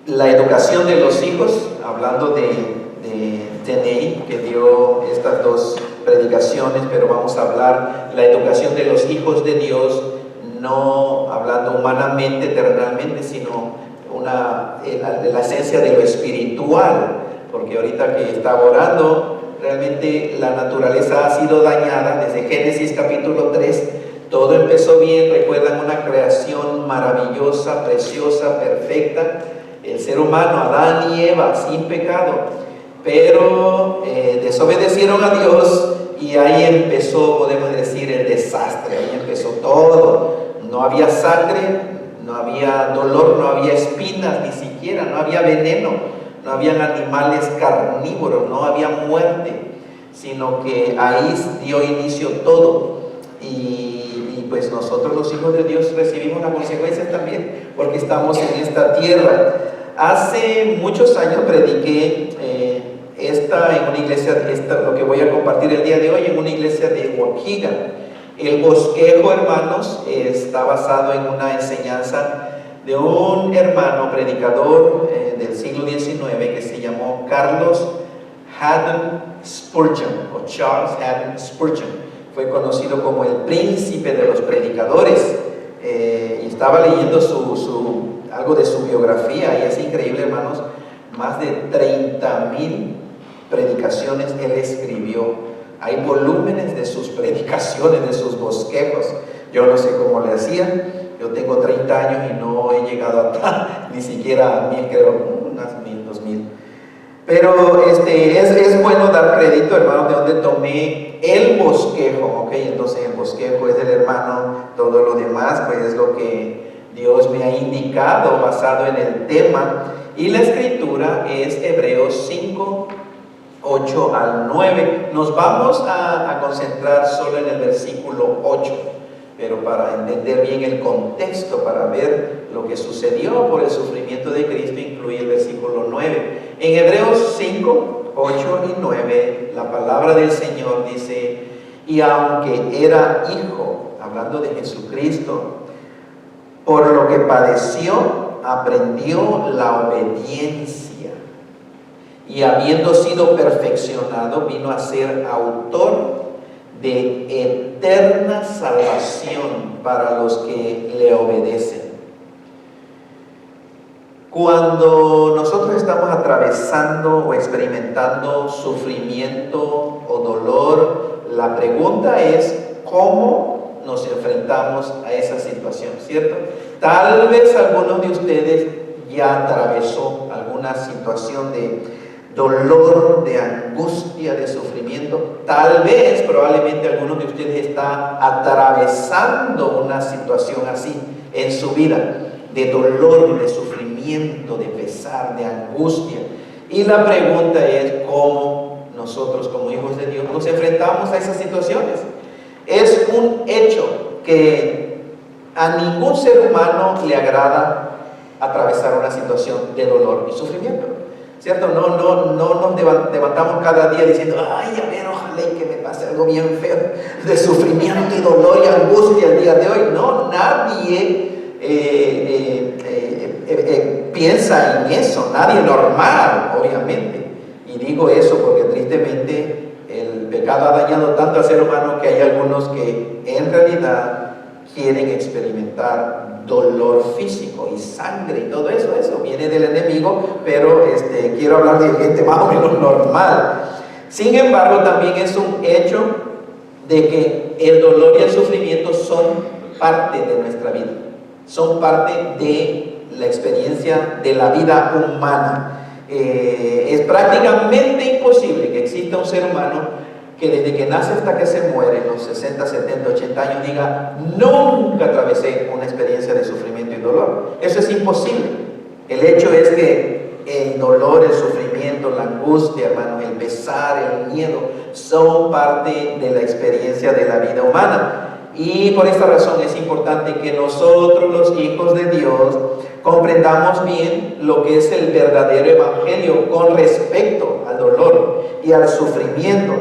la educación de los hijos, hablando de Tenei, que dio estas dos predicaciones, pero vamos a hablar la educación de los hijos de Dios, no hablando humanamente, terrenalmente, sino la esencia de lo espiritual, porque ahorita que estaba orando, realmente la naturaleza ha sido dañada desde Génesis capítulo 3. Todo empezó bien, recuerdan una creación maravillosa, preciosa, perfecta, el ser humano, Adán y Eva, sin pecado, pero desobedecieron a Dios y ahí empezó, podemos decir, el desastre, ahí empezó todo. No había sangre, no había dolor, no había espinas ni siquiera, no había veneno, no habían animales carnívoros, no había muerte, sino que ahí dio inicio todo. Y pues nosotros los hijos de Dios recibimos las consecuencias también, porque estamos en esta tierra. Hace muchos años prediqué en una iglesia, lo que voy a compartir el día de hoy, en una iglesia de Waukegan. El bosquejo, hermanos, está basado en una enseñanza de un hermano predicador del siglo XIX que se llamó Carlos Haddon Spurgeon, o Charles Haddon Spurgeon. Fue conocido como el príncipe de los predicadores, y estaba leyendo algo de su biografía, y es increíble, hermanos, más de 30,000 predicaciones él escribió. Hay volúmenes de sus predicaciones, de sus bosquejos. Yo no sé cómo le hacía. Yo tengo 30 años y no he llegado ni siquiera a 1000, creo, unas 1000, 2000. Pero es bueno dar crédito, hermano, de donde tomé el bosquejo, ¿ok? Entonces el bosquejo es del hermano, todo lo demás, pues es lo que Dios me ha indicado basado en el tema. Y la escritura es Hebreos 5, 8 al 9. Nos vamos a concentrar solo en el versículo 8, pero para entender bien el contexto, para ver lo que sucedió por el sufrimiento de Cristo, incluye el versículo 9. En Hebreos 5, 8 y 9, la palabra del Señor dice: y aunque era hijo, hablando de Jesucristo, por lo que padeció, aprendió la obediencia. Y habiendo sido perfeccionado, vino a ser autor de eterna salvación para los que le obedecen. Cuando nosotros estamos atravesando o experimentando sufrimiento o dolor, la pregunta es cómo nos enfrentamos a esa situación, ¿cierto? Tal vez algunos de ustedes ya atravesó alguna situación de dolor, de angustia, de sufrimiento. Tal vez, probablemente algunos de ustedes está atravesando una situación así en su vida, de dolor, de sufrimiento, de pesar, de angustia. Y la pregunta es cómo nosotros como hijos de Dios nos enfrentamos a esas situaciones. Es un hecho que a ningún ser humano le agrada atravesar una situación de dolor y sufrimiento, ¿cierto? No nos levantamos cada día diciendo: ay, a ver, ojalá y que me pase algo bien feo de sufrimiento y dolor y angustia el día de hoy. No, nadie piensa en eso, nadie normal, obviamente. Y digo eso porque tristemente el pecado ha dañado tanto al ser humano que hay algunos que en realidad quieren experimentar dolor físico y sangre y todo eso viene del enemigo, pero quiero hablar de gente más o menos normal. Sin embargo, también es un hecho de que el dolor y el sufrimiento son parte de nuestra vida, son parte de la experiencia de la vida humana. Es prácticamente imposible que exista un ser humano que desde que nace hasta que se muere, los 60, 70, 80 años, diga: nunca atravesé una experiencia de sufrimiento y dolor. Eso es imposible. El hecho es que el dolor, el sufrimiento, la angustia, hermano, el pesar, el miedo, son parte de la experiencia de la vida humana. Y por esta razón es importante que nosotros, los hijos de Dios, comprendamos bien lo que es el verdadero evangelio con respecto al dolor y al sufrimiento.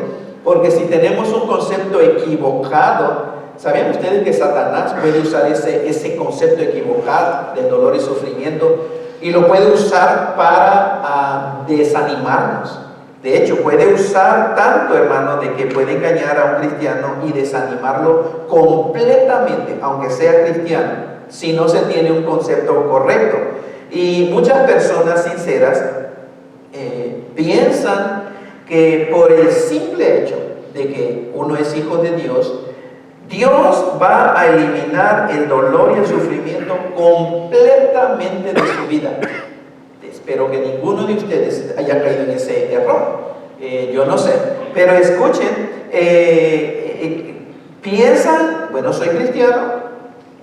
Porque si tenemos un concepto equivocado, ¿sabían ustedes que Satanás puede usar ese concepto equivocado del dolor y sufrimiento y lo puede usar para desanimarnos. De hecho, puede usar tanto, hermano, de que puede engañar a un cristiano y desanimarlo completamente, aunque sea cristiano, si no se tiene un concepto correcto. Y muchas personas sinceras piensan que por el simple hecho de que uno es hijo de Dios, Dios va a eliminar el dolor y el sufrimiento completamente de su vida. Espero que ninguno de ustedes haya caído en ese error. Yo no sé, pero escuchen, piensan, bueno, soy cristiano,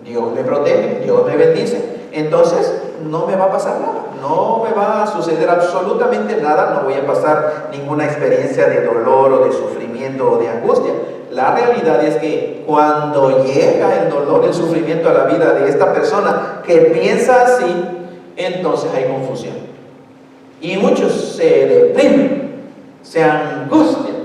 Dios me protege, Dios me bendice, entonces no me va a pasar nada, no me va a suceder absolutamente nada, no voy a pasar ninguna experiencia de dolor o de sufrimiento o de angustia. La realidad es que cuando llega el dolor, el sufrimiento a la vida de esta persona que piensa así, entonces hay confusión. Y muchos se deprimen, se angustian,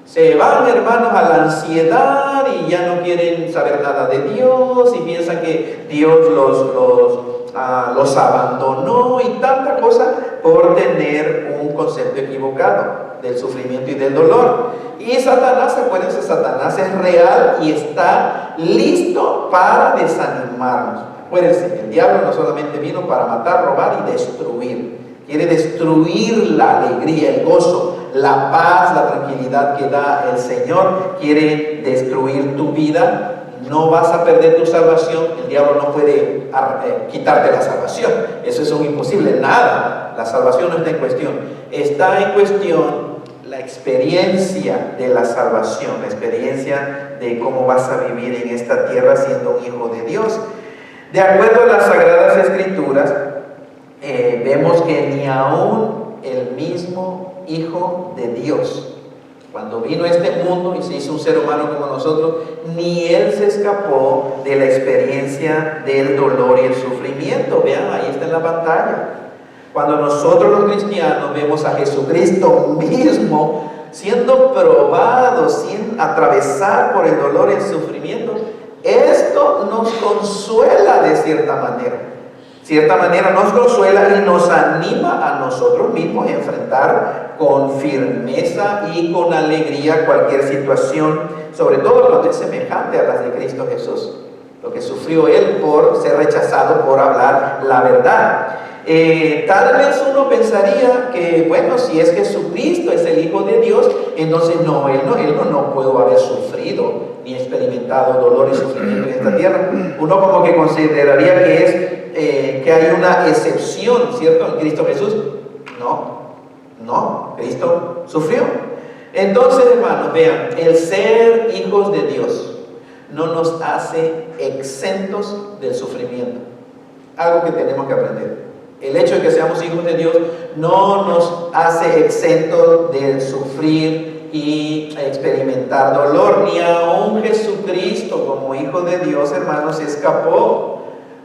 se van, hermanos, a la ansiedad y ya no quieren saber nada de Dios y piensan que Dios los abandonó y tanta cosa por tener un concepto equivocado del sufrimiento y del dolor. Y Satanás, acuérdense, Satanás es real y está listo para desanimarnos. Acuérdense, el diablo no solamente vino para matar, robar y destruir. Quiere destruir la alegría, el gozo, la paz, la tranquilidad que da el Señor. Quiere destruir tu vida. No vas a perder tu salvación. El diablo no puede quitarte la salvación. Eso es un imposible. Nada. La salvación no está en cuestión. Está en cuestión la experiencia de la salvación, la experiencia de cómo vas a vivir en esta tierra siendo un hijo de Dios. De acuerdo a las Sagradas Escrituras, vemos que ni aún el mismo Hijo de Dios, cuando vino a este mundo y se hizo un ser humano como nosotros, ni Él se escapó de la experiencia del dolor y el sufrimiento. Vean, ahí está en la pantalla. Cuando nosotros los cristianos vemos a Jesucristo mismo siendo probado, sin atravesar por el dolor y el sufrimiento, esto nos consuela de cierta manera. Cierta manera nos consuela y nos anima a nosotros mismos a enfrentar con firmeza y con alegría cualquier situación, sobre todo cuando es semejante a las de Cristo Jesús, lo que sufrió Él por ser rechazado por hablar la verdad. Tal vez uno pensaría que, bueno, si es Jesucristo es el Hijo de Dios, entonces él no pudo haber sufrido ni experimentado dolor y sufrimiento en esta tierra. Uno como que consideraría que hay una excepción, ¿cierto? En Cristo Jesús. No, Cristo sufrió. Entonces, hermanos, vean, el ser hijos de Dios no nos hace exentos del sufrimiento. Algo que tenemos que aprender. El hecho de que seamos hijos de Dios no nos hace exentos de sufrir y experimentar dolor. Ni aún Jesucristo, como hijo de Dios, hermanos, se escapó.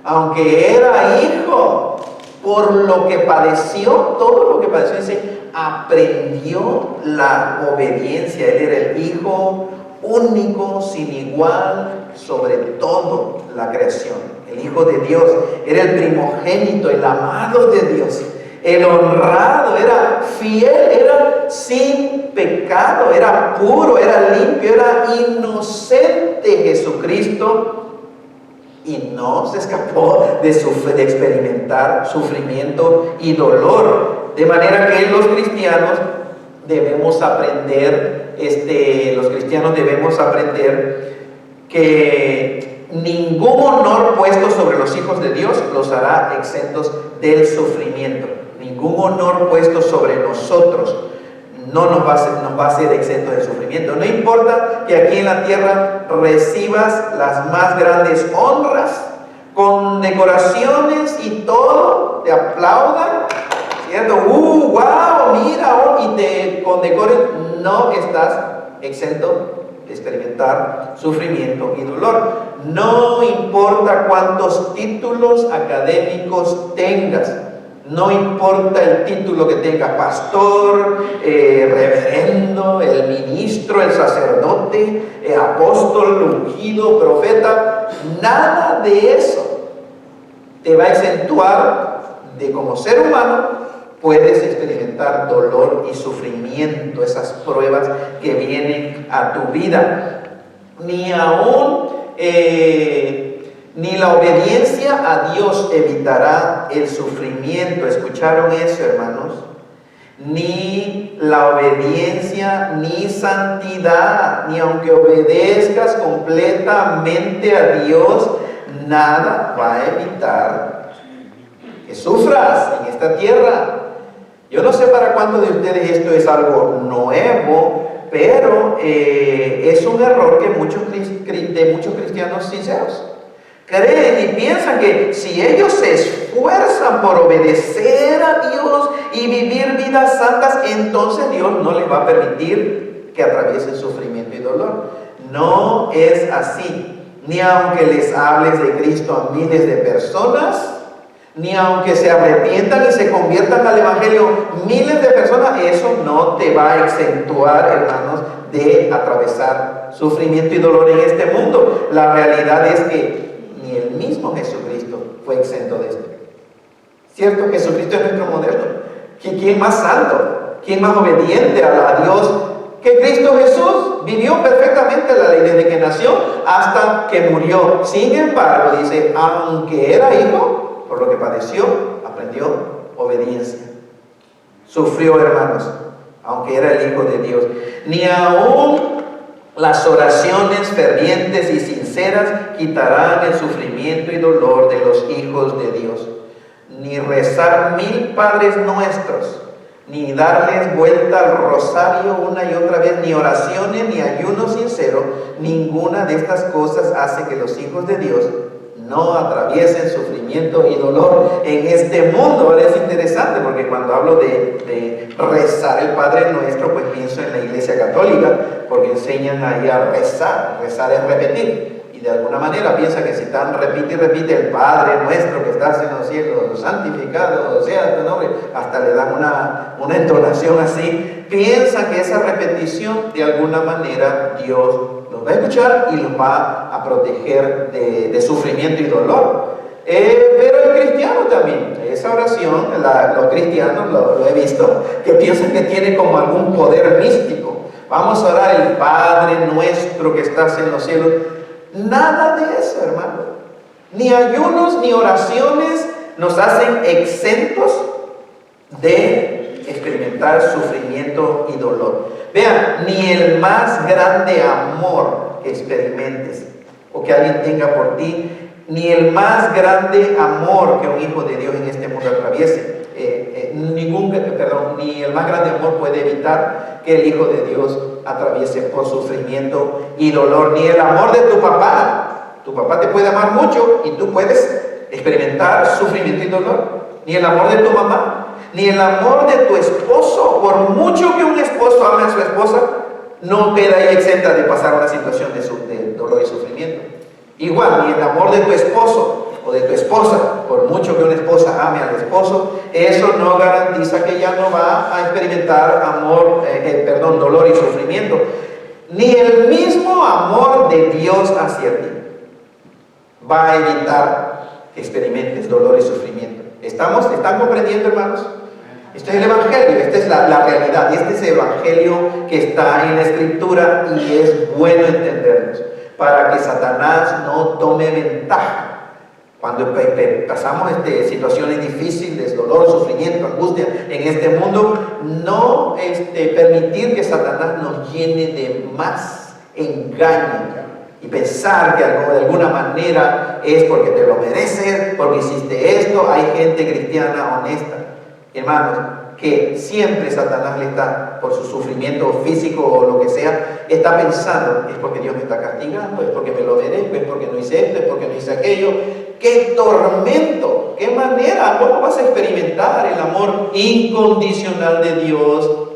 Aunque era hijo, por lo que padeció, todo lo que padeció, dice, aprendió la obediencia. Él era el hijo único, sin igual, sobre todo la creación. El Hijo de Dios, era el primogénito, el amado de Dios, el honrado, era fiel, era sin pecado, era puro, era limpio, era inocente Jesucristo. Y no se escapó de experimentar sufrimiento y dolor. De manera que los cristianos debemos aprender, que ningún honor puesto sobre los hijos de Dios los hará exentos del sufrimiento. Ningún honor puesto sobre nosotros no nos va a hacer exentos del sufrimiento. No importa que aquí en la tierra recibas las más grandes honras, condecoraciones y todo, te aplaudan, ¿cierto? ¡Wow! Mira, y te condecoren, no estás exento de experimentar sufrimiento y dolor. No importa cuántos títulos académicos tengas, no importa el título que tengas, pastor, reverendo, el ministro, el sacerdote, el apóstol, ungido, profeta, nada de eso te va a exentuar de como ser humano puedes experimentar dolor y sufrimiento, esas pruebas que vienen a tu vida. Ni aún ni la obediencia a Dios evitará el sufrimiento. ¿Escucharon eso, hermanos? Ni la obediencia, ni santidad, ni aunque obedezcas completamente a Dios, nada va a evitar que sufras en esta tierra. Yo no sé para cuántos de ustedes esto es algo nuevo, pero es un error que de muchos cristianos sinceros creen y piensan que si ellos se esfuerzan por obedecer a Dios y vivir vidas santas, entonces Dios no les va a permitir que atraviesen sufrimiento y dolor. No es así. Ni aunque les hables de Cristo a miles de personas, ni aunque se arrepientan y se conviertan al Evangelio miles de personas, eso no te va a exentuar, hermanos, de atravesar sufrimiento y dolor en este mundo. La realidad es que ni el mismo Jesucristo fue exento de esto. ¿Cierto? Jesucristo es nuestro modelo. ¿Quién más santo? ¿Quién más obediente a Dios que Cristo Jesús? Vivió perfectamente la ley desde que nació hasta que murió. Sin embargo, dice, aunque era hijo, por lo que padeció, aprendió obediencia. Sufrió, hermanos, aunque era el Hijo de Dios. Ni aún las oraciones fervientes y sinceras quitarán el sufrimiento y dolor de los hijos de Dios. Ni rezar 1000 Padres Nuestros, ni darles vuelta al rosario una y otra vez, ni oraciones, ni ayuno sincero, ninguna de estas cosas hace que los hijos de Dios no atraviesen sufrimiento y dolor en este mundo. Ahora es interesante porque cuando hablo de rezar el Padre Nuestro, pues pienso en la Iglesia Católica, porque enseñan ahí a rezar. Rezar es repetir. Y de alguna manera piensa que si están repite y repite el Padre Nuestro que estás en los cielos, santificado sea tu nombre, hasta le dan una entonación así. Piensa que esa repetición de alguna manera Dios los va a escuchar y los va a proteger de sufrimiento y dolor. Pero el cristiano también, esa oración, los cristianos lo he visto, que piensan que tiene como algún poder místico. Vamos a orar el Padre Nuestro que estás en los cielos. Nada de eso, hermano. Ni ayunos ni oraciones nos hacen exentos de experimentar sufrimiento y dolor. Vean, ni el más grande amor que experimentes o que alguien tenga por ti, ni el más grande amor que un hijo de Dios en este mundo atraviese, ni el más grande amor puede evitar que el Hijo de Dios atraviese por sufrimiento y dolor. Ni el amor de tu papá te puede amar mucho y tú puedes experimentar sufrimiento y dolor. Ni el amor de tu mamá, ni el amor de tu esposo. Por mucho que un esposo ame a su esposa, no queda ella exenta de pasar una situación de dolor y sufrimiento. Igual, ni el amor de tu esposo o de tu esposa, por mucho que una esposa ame al esposo, eso no garantiza que ella no va a experimentar dolor y sufrimiento. Ni el mismo amor de Dios hacia ti va a evitar que experimentes dolor y sufrimiento. ¿Están comprendiendo, hermanos? Este es el Evangelio, esta es la realidad, este es el Evangelio que está en la Escritura y es bueno entenderlos para que Satanás no tome ventaja. Cuando pasamos situaciones difíciles, dolor, sufrimiento, angustia en este mundo, no permitir que Satanás nos llene de más engaño y pensar que de alguna manera es porque te lo mereces, porque hiciste esto. Hay gente cristiana honesta, hermanos, que siempre Satanás le está, por su sufrimiento físico o lo que sea, está pensando, es porque Dios me está castigando, es porque me lo merezco, es porque no hice esto, es porque no hice aquello. ¡Qué tormento! ¡Qué manera! ¿Cómo vas a experimentar el amor incondicional de Dios?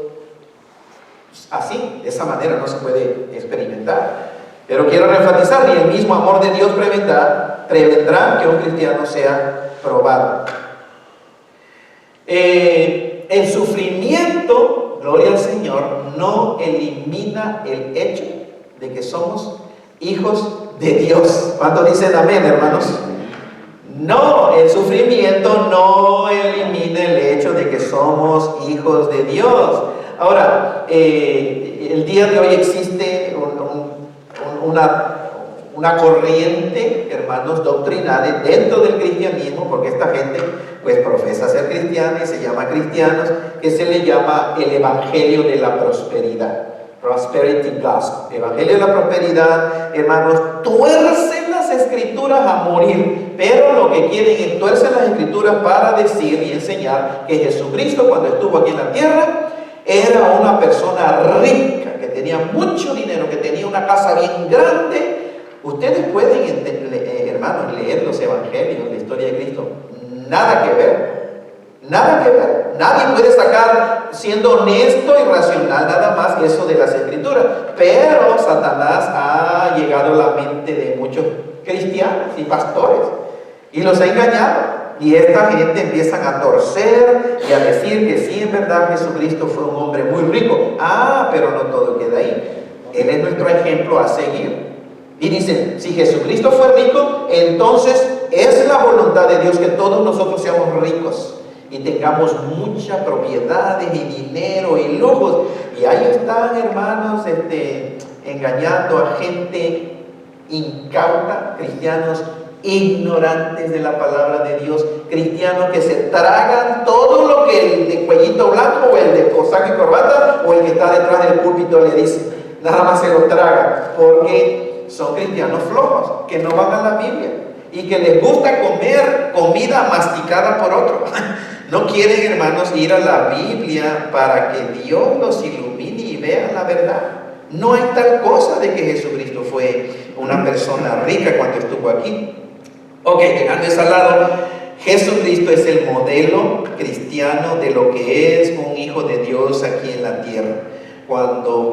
Así, de esa manera no se puede experimentar. Pero quiero enfatizar, ni el mismo amor de Dios prevendrá que un cristiano sea probado. El sufrimiento, gloria al Señor, no elimina el hecho de que somos hijos de Dios. ¿Cuántos dicen amén, hermanos? No, el sufrimiento no elimina el hecho de que somos hijos de Dios. Ahora, el día de hoy existe una corriente, hermanos, doctrinal dentro del cristianismo, porque esta gente pues profesa ser cristiana y se llama cristianos, que se le llama el evangelio de la prosperidad, prosperity gospel. Evangelio de la prosperidad, hermanos, tuercen las escrituras a morir, pero lo que quieren es tuercen las escrituras para decir y enseñar que Jesucristo, cuando estuvo aquí en la tierra, era una persona rica, que tenía mucho dinero, que tenía una casa bien grande. Ustedes pueden, hermanos, leer los evangelios, la historia de Cristo. Nada que ver. Nada que ver. Nadie puede sacar, siendo honesto y racional, nada más eso de las escrituras. Pero Satanás ha llegado a la mente de muchos cristianos y pastores y los ha engañado. Y esta gente empiezan a torcer y a decir que sí, en verdad Jesucristo fue un hombre muy rico. Pero no todo queda ahí. Él es nuestro ejemplo a seguir. Y dicen, si Jesucristo fue rico, entonces es la voluntad de Dios que todos nosotros seamos ricos y tengamos muchas propiedades y dinero y lujos. Y ahí están, hermanos, engañando a gente incauta, cristianos ignorantes de la palabra de Dios, cristianos que se tragan todo lo que el de cuellito blanco o el de cosaco y corbata o el que está detrás del púlpito le dice. Nada más se lo tragan porque son cristianos flojos, que no van a la Biblia y que les gusta comer comida masticada por otro. No quieren, hermanos, ir a la Biblia para que Dios los ilumine y vean la verdad. No hay tal cosa de que Jesucristo fue una persona rica cuando estuvo aquí. Ok, dejando eso al lado, Jesucristo es el modelo cristiano de lo que es un hijo de Dios aquí en la tierra. Cuando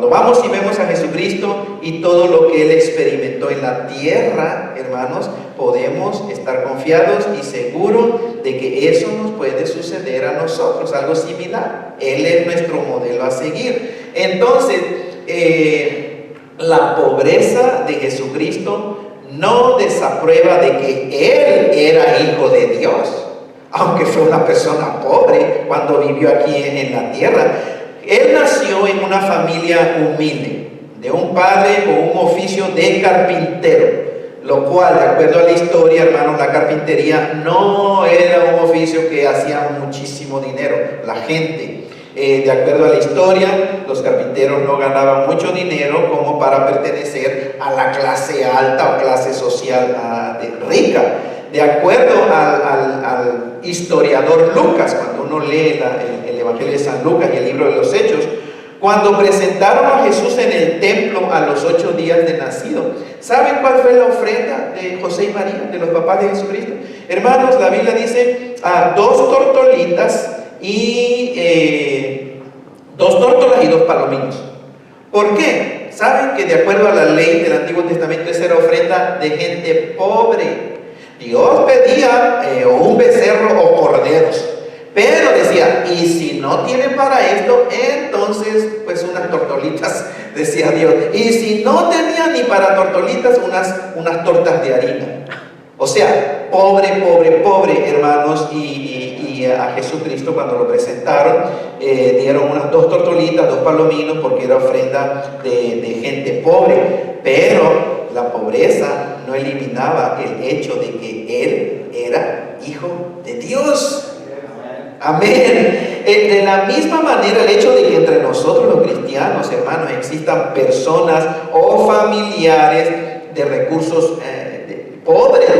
vamos y vemos a Jesucristo y todo lo que Él experimentó en la tierra, hermanos, podemos estar confiados y seguros de que eso nos puede suceder a nosotros, algo similar. Él es nuestro modelo a seguir. Entonces, la pobreza de Jesucristo no desaprueba de que Él era hijo de Dios, aunque fue una persona pobre cuando vivió aquí en la tierra. Él nació en una familia humilde, de un padre con un oficio de carpintero, lo cual, de acuerdo a la historia, hermanos, la carpintería no era un oficio que hacía muchísimo dinero. La gente, de acuerdo a la historia, los carpinteros no ganaban mucho dinero como para pertenecer a la clase alta o clase social rica. De acuerdo al historiador Lucas, cuando uno lee el Evangelio de San Lucas y el libro de los Hechos, cuando presentaron a Jesús en el templo a los 8 días de nacido, ¿saben cuál fue la ofrenda de José y María, de los papás de Jesucristo? Hermanos, la Biblia dice 2 tortolitas y 2 tórtolas y 2 palominos. ¿Por qué? ¿Saben que de acuerdo a la ley del Antiguo Testamento esa era ofrenda de gente pobre? Dios pedía o un becerro o corderos, pero decía, y si no tienen para esto, entonces pues unas tortolitas, decía Dios. Y si no tenían ni para tortolitas, unas tortas de harina. O sea, pobre, hermanos, y a Jesucristo cuando lo presentaron, dieron unas 2 tortolitas, 2 palominos, porque era ofrenda de gente pobre. Pero la pobreza no eliminaba el hecho de que Él era hijo de Dios. Amén. De la misma manera, el hecho de que entre nosotros los cristianos, hermanos, existan personas o familiares de recursos pobres,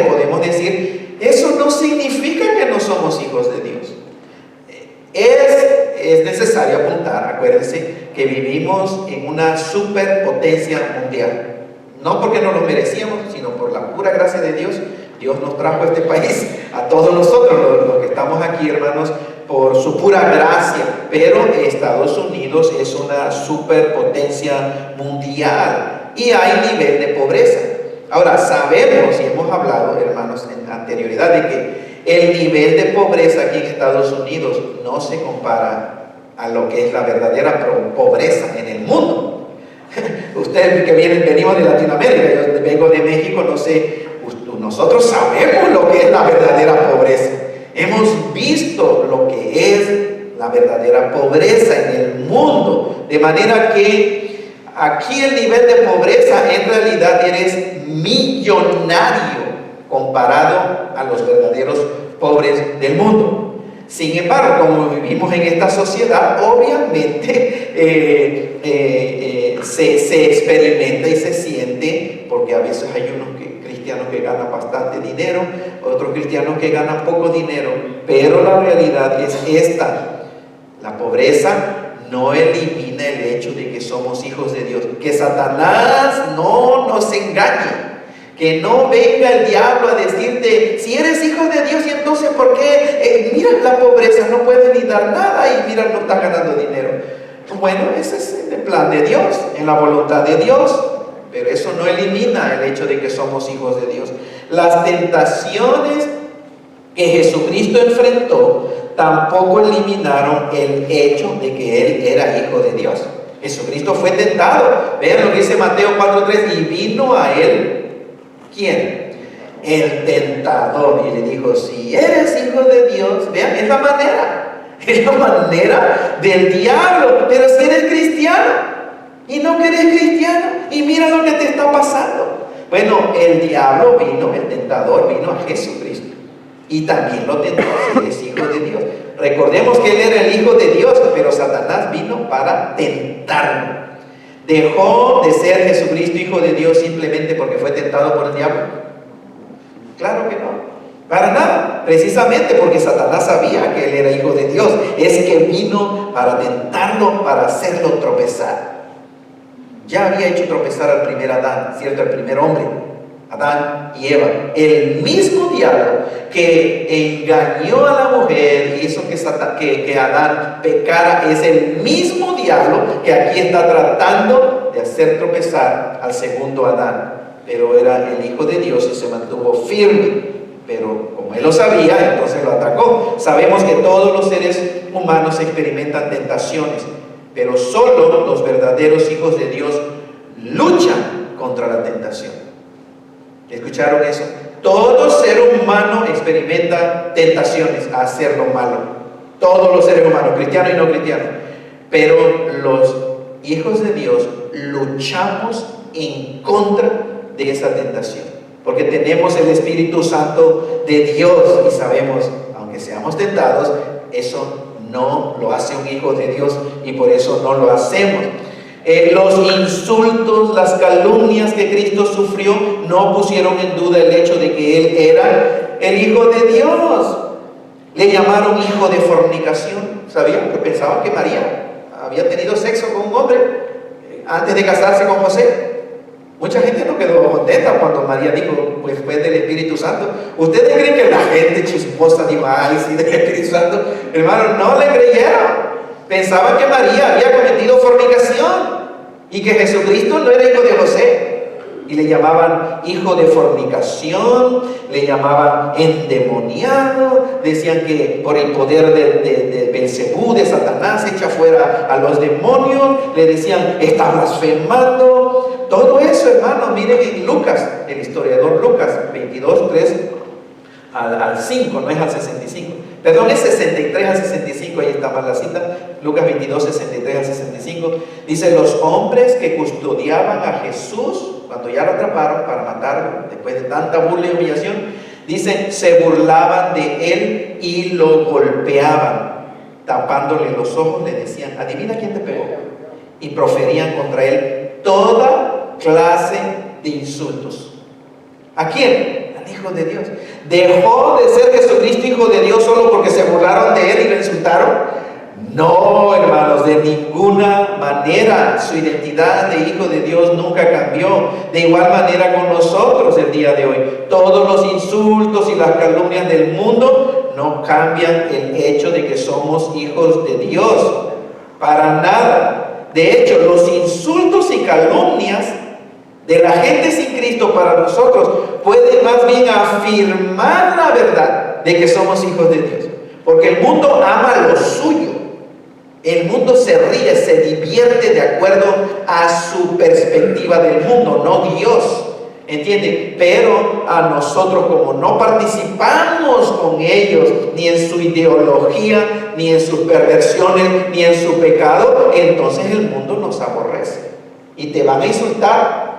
podemos decir, eso no significa que no somos hijos de Dios. Es necesario apuntar, acuérdense, que vivimos en una superpotencia mundial. No porque no lo merecíamos, sino por la pura gracia de Dios. Dios nos trajo a este país, a todos nosotros, los que estamos aquí, hermanos, por su pura gracia. Pero Estados Unidos es una superpotencia mundial y hay nivel de pobreza. Ahora, sabemos y hemos hablado, hermanos, en anterioridad, de que el nivel de pobreza aquí en Estados Unidos no se compara a lo que es la verdadera pobreza en el mundo. Ustedes que venimos de Latinoamérica, yo vengo de México, no sé, nosotros sabemos lo que es la verdadera pobreza. Hemos visto lo que es la verdadera pobreza en el mundo. De manera que aquí el nivel de pobreza en realidad eres millonario comparado a los verdaderos pobres del mundo. Sin embargo, como vivimos en esta sociedad, obviamente se experimenta y se siente, porque a veces hay unos cristianos que ganan bastante dinero, otros cristianos que ganan poco dinero, pero la realidad es esta: la pobreza no elimina el hecho de que somos hijos de Dios. Que Satanás no nos engañe. Que no venga el diablo a decirte, si eres hijo de Dios, y entonces ¿por qué? Mira la pobreza, no puedes ni dar nada y mira, no estás ganando dinero. Bueno, ese es el plan de Dios, en la voluntad de Dios, pero eso no elimina el hecho de que somos hijos de Dios. Las tentaciones que Jesucristo enfrentó tampoco eliminaron el hecho de que Él era hijo de Dios. Jesucristo fue tentado. Vean lo que dice Mateo 4:3, y vino a Él, ¿quién? El tentador, y le dijo, si eres hijo de Dios, vean, es la manera del diablo. Pero si eres cristiano y no que eres cristiano, y mira lo que te está pasando. Bueno, el diablo vino, el tentador vino a Jesucristo y también lo tentó si es hijo de Dios. Recordemos que Él era el hijo de Dios, pero Satanás vino para tentarlo. ¿Dejó de ser Jesucristo hijo de Dios simplemente porque fue tentado por el diablo? Claro que no, para nada. Precisamente porque Satanás sabía que Él era hijo de Dios, es que vino para tentarlo, para hacerlo tropezar. Ya había hecho tropezar al primer Adán, ¿cierto? El primer hombre, Adán y Eva. El mismo diablo que engañó a la mujer y hizo que Adán pecara, es el mismo diablo que aquí está tratando de hacer tropezar al segundo Adán. Pero era el hijo de Dios y se mantuvo firme. Pero como él lo sabía, entonces lo atacó. Sabemos que todos los seres humanos experimentan tentaciones, pero solo los verdaderos hijos de Dios luchan contra la tentación. ¿Escucharon eso? Todo ser humano experimenta tentaciones a hacer lo malo. Todos los seres humanos, cristianos y no cristianos. Pero los hijos de Dios luchamos en contra de esa tentación, porque tenemos el Espíritu Santo de Dios y sabemos, aunque seamos tentados, eso no lo hace un hijo de Dios y por eso no lo hacemos. Los insultos, las calumnias que Cristo sufrió no pusieron en duda el hecho de que Él era el Hijo de Dios. Le llamaron hijo de fornicación. ¿Sabían? Que pensaban que María había tenido sexo con un hombre antes de casarse con José. Mucha gente no quedó contenta cuando María dijo, pues fue del Espíritu Santo. ¿Ustedes creen que la gente chismosa dijo, ay, sí, del Espíritu Santo? Hermanos, no le creyeron. Pensaban que María había cometido fornicación y que Jesucristo no era hijo de José. Y le llamaban hijo de fornicación, le llamaban endemoniado, decían que por el poder de Belcebú, de Satanás, echa fuera a los demonios, le decían, está blasfemando. Todo eso, hermanos, miren en Lucas, el historiador Lucas, 22, 3 al 5, no es al 65. Perdón, es 63 al 65, ahí está mal la cita. Lucas 22, 63 al 65. Dice, los hombres que custodiaban a Jesús, cuando ya lo atraparon para matarlo, después de tanta burla y humillación, dicen, se burlaban de él y lo golpeaban, tapándole los ojos, le decían, adivina quién te pegó. Y proferían contra él toda clase de insultos. ¿A quién? Al Hijo de Dios. ¿Dejó de ser Jesucristo hijo de Dios solo porque se burlaron de él y lo insultaron? No, hermanos, de ninguna manera. Su identidad de hijo de Dios nunca cambió. De igual manera con nosotros el día de hoy. Todos los insultos y las calumnias del mundo no cambian el hecho de que somos hijos de Dios. Para nada. De hecho, los insultos y calumnias de la gente sin Cristo para nosotros pueden más bien afirmar la verdad de que somos hijos de Dios. Porque el mundo ama lo suyo. El mundo se ríe, se divierte de acuerdo a su perspectiva del mundo, no Dios. ¿entienden? Pero a nosotros, como no participamos con ellos, ni en su ideología, ni en sus perversiones, ni en su pecado, entonces el mundo nos aborrece. Y te van a insultar,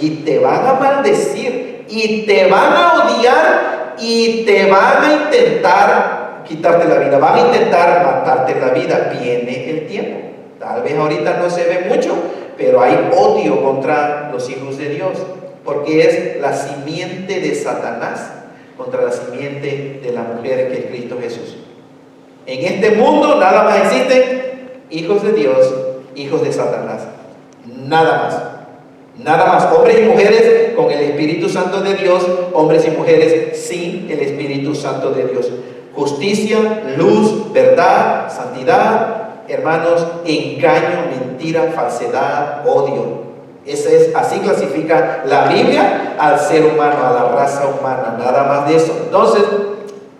y te van a maldecir, y te van a odiar, y te van a intentar quitarte la vida, van a intentar matarte la vida. Viene el tiempo. Tal vez ahorita no se ve mucho, pero hay odio contra los hijos de Dios, porque es la simiente de Satanás contra la simiente de la mujer que es Cristo Jesús. En este mundo nada más existen hijos de Dios, hijos de Satanás. Nada más. Nada más. Hombres y mujeres con el Espíritu Santo de Dios, hombres y mujeres sin el Espíritu Santo de Dios. Justicia, luz, verdad, santidad, hermanos, engaño, mentira, falsedad, odio. Así clasifica la Biblia al ser humano, a la raza humana, nada más de eso. Entonces,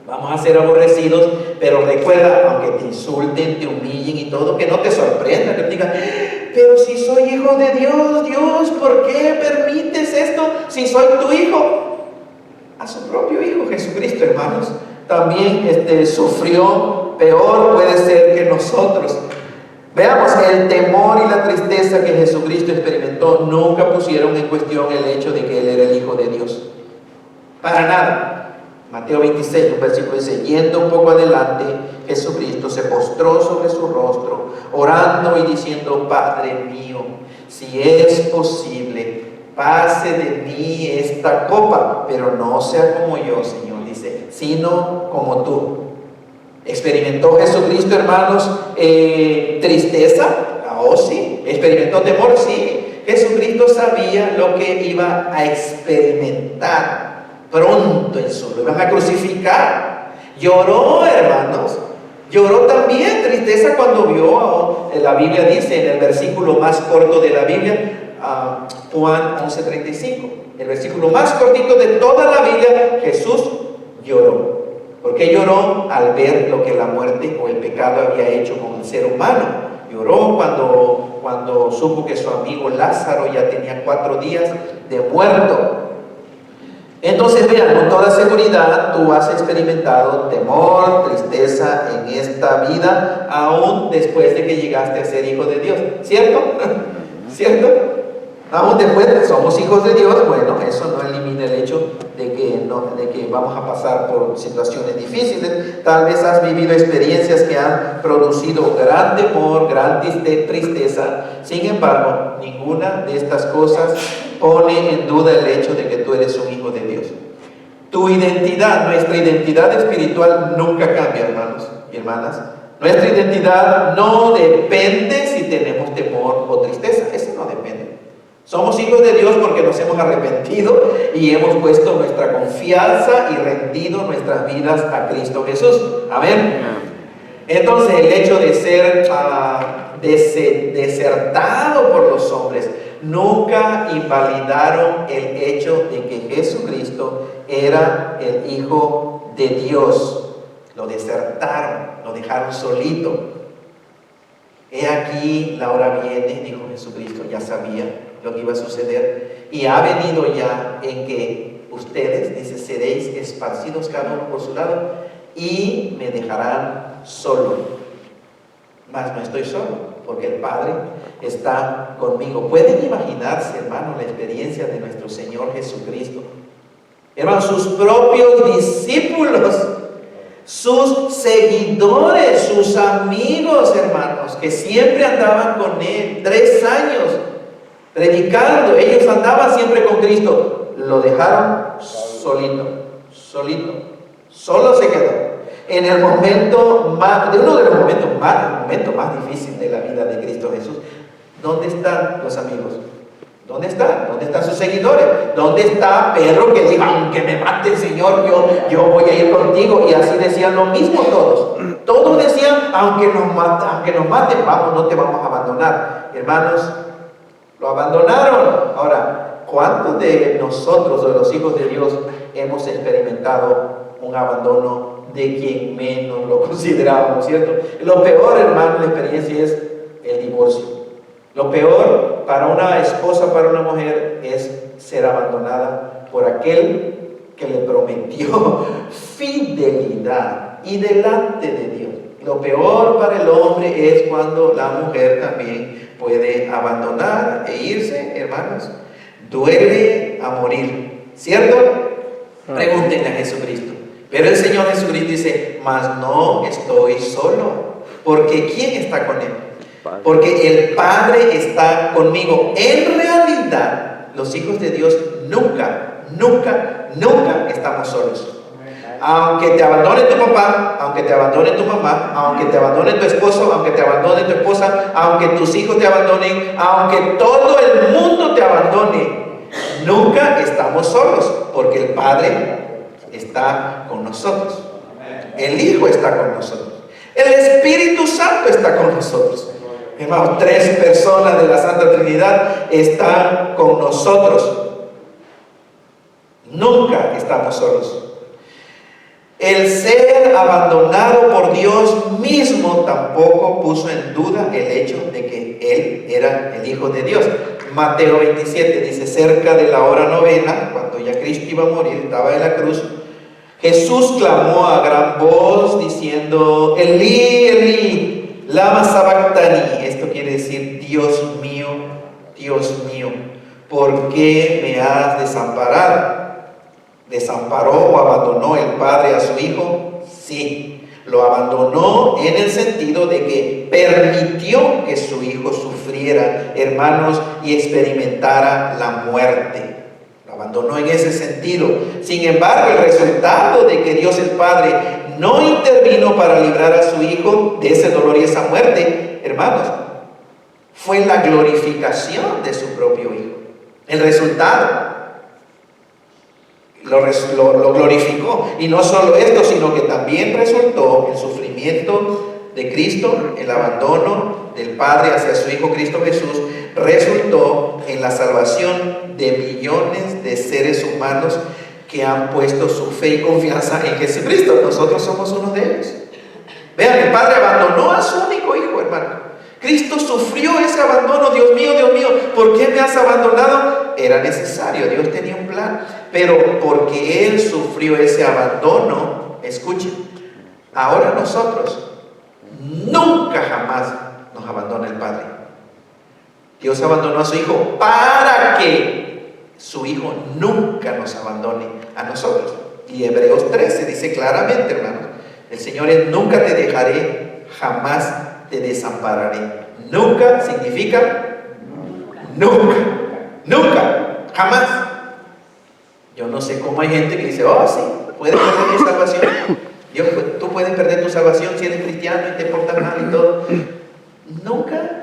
vamos a ser aborrecidos, pero recuerda, aunque te insulten, te humillen y todo, que no te sorprenda, que te digan, pero si soy hijo de Dios, Dios, ¿por qué permites esto si soy tu hijo? A su propio Hijo Jesucristo, hermanos, también sufrió peor, puede ser, que nosotros. Veamos, el temor y la tristeza que Jesucristo experimentó nunca pusieron en cuestión el hecho de que Él era el Hijo de Dios. Para nada. Mateo 26, un versículo dice, yendo un poco adelante, Jesucristo se postró sobre su rostro, orando y diciendo, Padre mío, si es posible, pase de mí esta copa, pero no sea como yo, Señor, dice, sino como tú. ¿Experimentó Jesucristo, hermanos, tristeza? Oh, sí. ¿Experimentó temor? Sí. Jesucristo sabía lo que iba a experimentar pronto en su vida. Lo iban a crucificar. Lloró, hermanos. Lloró también tristeza cuando vio, la Biblia dice en el versículo más corto de la Biblia, Juan 11:35, el versículo más cortito de toda la Biblia, Jesús lloró. ¿Por qué lloró? Al ver lo que la muerte o el pecado había hecho con el ser humano. Lloró cuando supo que su amigo Lázaro ya tenía 4 días de muerto. Entonces vean, con toda seguridad tú has experimentado temor, tristeza en esta vida, aún después de que llegaste a ser hijo de Dios, ¿cierto? ¿Cierto? Aún después somos hijos de Dios. Bueno, eso no elimina el hecho de que vamos a pasar por situaciones difíciles. Tal vez has vivido experiencias que han producido gran temor, gran tristeza. Sin embargo, ninguna de estas cosas pone en duda el hecho de que tú eres un hijo de Dios. Tu identidad, nuestra identidad espiritual nunca cambia, hermanos y hermanas. Nuestra identidad no depende si tenemos temor o tristeza. Eso no depende. Somos hijos de Dios porque nos hemos arrepentido y hemos puesto nuestra confianza y rendido nuestras vidas a Cristo Jesús. Amén. Entonces, el hecho de ser desertado por los hombres nunca invalidaron el hecho de que Jesucristo era el Hijo de Dios. Lo desertaron, lo dejaron solito. He aquí, la hora viene, dijo Jesucristo, ya sabía lo que iba a suceder, y ha venido ya en que ustedes, dice, seréis esparcidos cada uno por su lado y me dejarán solo. Mas no estoy solo, porque el Padre está conmigo. ¿Pueden imaginarse, hermano, la experiencia de nuestro Señor Jesucristo? Hermanos, sus propios discípulos, sus seguidores, sus amigos, hermanos, que siempre andaban con Él, 3 años predicando, ellos andaban siempre con Cristo, lo dejaron solito, solo se quedó. En el momento uno de los momentos más difíciles de la vida de Cristo Jesús. ¿Dónde están los amigos? ¿Dónde están? ¿Dónde están sus seguidores? ¿Dónde está Pedro que diga, aunque me mate el Señor, yo voy a ir contigo? Y así decían lo mismo todos. Todos decían, aunque nos maten, vamos, no te vamos a abandonar. Hermanos, lo abandonaron. Ahora, ¿cuántos de nosotros, de los hijos de Dios, hemos experimentado un abandono de quien menos lo considerábamos, ¿cierto? Lo peor, hermano, la experiencia es el divorcio. Lo peor para una esposa, para una mujer, es ser abandonada por aquel que le prometió fidelidad y delante de Dios. Lo peor para el hombre es cuando la mujer también puede abandonar e irse, hermanos. Duele a morir, ¿cierto? Pregúntenle a Jesucristo. Pero el Señor Jesucristo dice, mas no estoy solo, porque ¿quién está con él? Porque el Padre está conmigo. En realidad, los hijos de Dios nunca estamos solos. Aunque te abandone tu papá, aunque te abandone tu mamá, aunque te abandone tu esposo, aunque te abandone tu esposa, aunque tus hijos te abandonen, aunque todo el mundo te abandone, nunca estamos solos, porque el Padre está con nosotros. El Hijo está con nosotros. El Espíritu Santo está con nosotros. Hermanos, 3 personas de la Santa Trinidad están con nosotros. Nunca estamos solos. El ser abandonado por Dios mismo tampoco puso en duda el hecho de que Él era el Hijo de Dios. Mateo 27 dice, cerca de la hora novena, cuando ya Cristo iba a morir, estaba en la cruz, Jesús clamó a gran voz diciendo, Elí, Elí, lama sabactani. Esto quiere decir, Dios mío, ¿por qué me has desamparado? ¿Desamparó o abandonó el Padre a su Hijo? Sí, lo abandonó en el sentido de que permitió que su Hijo sufriera, hermanos, y experimentara la muerte. Lo abandonó en ese sentido. Sin embargo, el resultado de que Dios el Padre no intervino para librar a su Hijo de ese dolor y esa muerte, hermanos, fue la glorificación de su propio Hijo. El resultado lo glorificó. Y no solo esto, sino que también resultó el sufrimiento de Cristo, el abandono del Padre hacia su Hijo Cristo Jesús, resultó en la salvación de millones de seres humanos que han puesto su fe y confianza en Jesucristo. Nosotros somos uno de ellos. Vean, el Padre abandonó a su único Hijo, hermano. Cristo sufrió ese abandono. Dios mío, ¿por qué me has abandonado? Era necesario, Dios tenía un plan. Pero porque Él sufrió ese abandono, escuchen, ahora nosotros nunca jamás nos abandona el Padre. Dios abandonó a su Hijo para que su Hijo nunca nos abandone a nosotros. Y Hebreos 13 dice claramente, hermanos, el Señor es, nunca te dejaré, jamás te desampararé. Nunca significa nunca, jamás. Yo no sé cómo hay gente que dice, oh sí, puedes perder mi salvación. Dios, tú puedes perder tu salvación si eres cristiano y te portas mal y todo. Nunca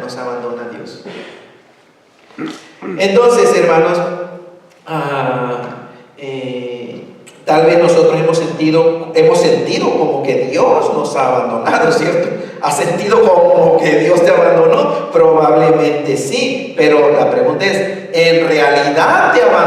nos abandona Dios. Entonces, hermanos, tal vez nosotros hemos sentido como que Dios nos ha abandonado, ¿cierto? ¿Has sentido como que Dios te abandonó? Probablemente sí, pero la pregunta es, ¿en realidad te abandonó?